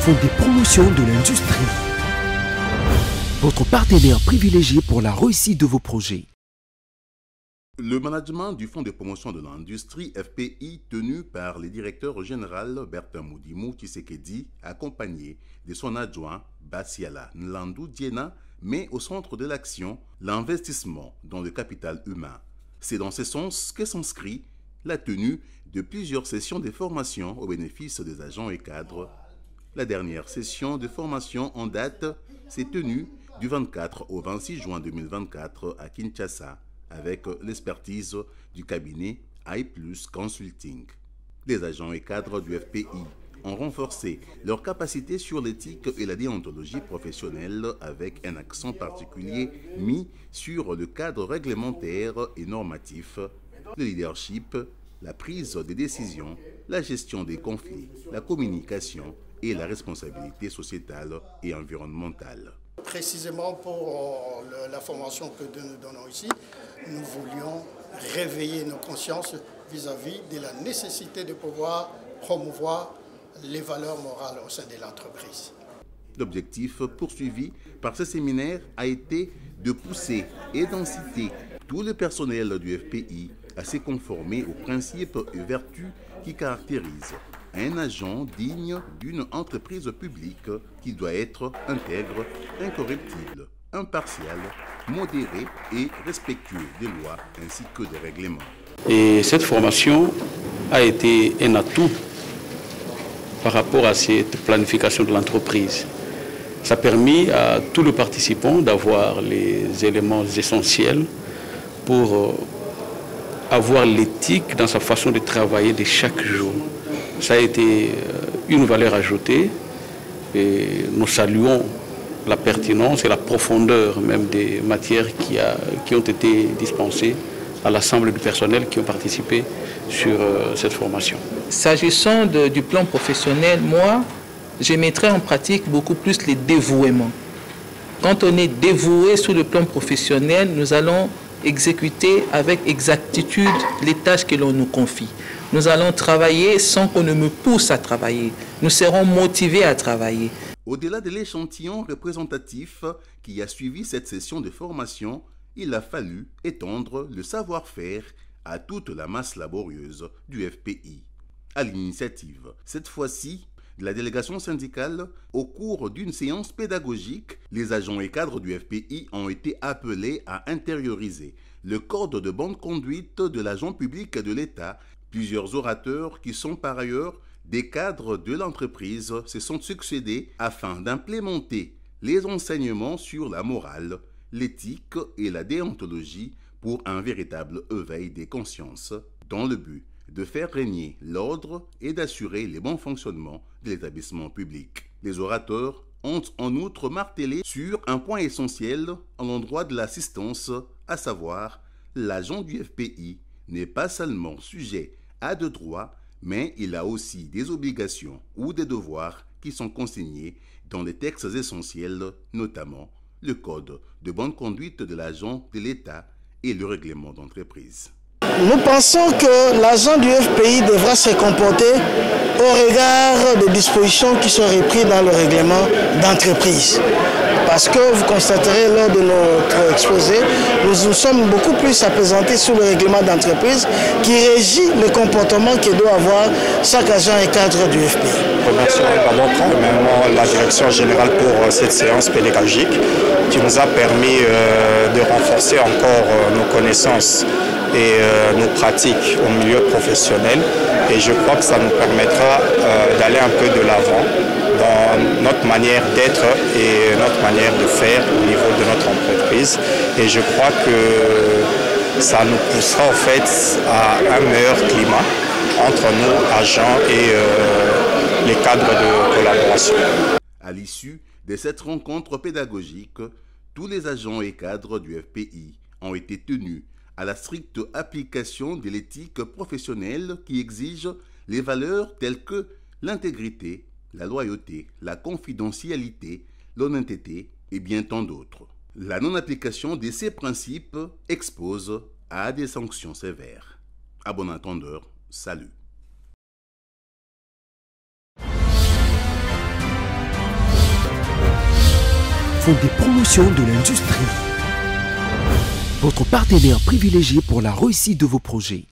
Fonds de promotion de l'industrie. Votre partenaire privilégié pour la réussite de vos projets. Le management du Fonds de promotion de l'industrie FPI, tenu par le directeur général Bertin Moudimou Tshisekedi, accompagné de son adjoint Bassiala Nlandou Diena, met au centre de l'action l'investissement dans le capital humain. C'est dans ce sens que s'inscrit la tenue de plusieurs sessions de formation au bénéfice des agents et cadres. La dernière session de formation en date s'est tenue du 24 au 26 juin 2024 à Kinshasa, avec l'expertise du cabinet iPlus Consulting. Les agents et cadres du FPI ont renforcé leurs capacités sur l'éthique et la déontologie professionnelle avec un accent particulier mis sur le cadre réglementaire et normatif, le leadership, la prise des décisions, la gestion des conflits, la communication et la responsabilité sociétale et environnementale. Précisément pour la formation que nous donnons ici, nous voulions réveiller nos consciences vis-à-vis de la nécessité de pouvoir promouvoir les valeurs morales au sein de l'entreprise. L'objectif poursuivi par ce séminaire a été de pousser et d'inciter tout le personnel du FPI à se conformer aux principes et vertus qui caractérisent un agent digne d'une entreprise publique qui doit être intègre, incorruptible, impartial, modéré et respectueux des lois ainsi que des règlements. Et cette formation a été un atout par rapport à cette planification de l'entreprise. Ça a permis à tous les participants d'avoir les éléments essentiels pour avoir l'éthique dans sa façon de travailler de chaque jour. Ça a été une valeur ajoutée et nous saluons la pertinence et la profondeur même des matières qui ont été dispensées à l'ensemble du personnel qui ont participé sur cette formation. S'agissant du plan professionnel, moi, je mettrais en pratique beaucoup plus le dévouement. Quand on est dévoué sur le plan professionnel, nous allons exécuter avec exactitude les tâches que l'on nous confie. Nous allons travailler sans qu'on ne me pousse à travailler. Nous serons motivés à travailler. Au-delà de l'échantillon représentatif qui a suivi cette session de formation, il a fallu étendre le savoir-faire à toute la masse laborieuse du FPI. À l'initiative, cette fois-ci, de la délégation syndicale, au cours d'une séance pédagogique, les agents et cadres du FPI ont été appelés à intérioriser le code de bonne conduite de l'agent public de l'État. Plusieurs orateurs qui sont par ailleurs des cadres de l'entreprise se sont succédés afin d'implémenter les enseignements sur la morale, l'éthique et la déontologie pour un véritable éveil des consciences dans le but de faire régner l'ordre et d'assurer le bon fonctionnement de l'établissement public. Les orateurs ont en outre martelé sur un point essentiel à l'endroit de l'assistance, à savoir l'agent du FPI n'est pas seulement sujet à des droits, mais il a aussi des obligations ou des devoirs qui sont consignés dans les textes essentiels, notamment le Code de bonne conduite de l'agent de l'État et le règlement d'entreprise. Nous pensons que l'agent du FPI devra se comporter au regard des dispositions qui sont reprises dans le règlement d'entreprise. Parce que vous constaterez lors de notre exposé, nous nous sommes beaucoup plus apaisantés sur le règlement d'entreprise qui régit le comportement que doit avoir chaque agent et cadre du FPI. Remercions d'abord premièrement la direction générale pour cette séance pédagogique qui nous a permis de renforcer encore nos connaissances et nos pratiques au milieu professionnel, et je crois que ça nous permettra d'aller un peu de l'avant dans notre manière d'être et notre manière de faire au niveau de notre entreprise, et je crois que ça nous poussera en fait à un meilleur climat entre nous, agents et les cadres de collaboration. À l'issue de cette rencontre pédagogique, tous les agents et cadres du FPI ont été tenus à la stricte application de l'éthique professionnelle qui exige les valeurs telles que l'intégrité, la loyauté, la confidentialité, l'honnêteté et bien tant d'autres. La non-application de ces principes expose à des sanctions sévères. À bon entendeur, salut. Fonds des promotions de l'industrie. Votre partenaire privilégié pour la réussite de vos projets.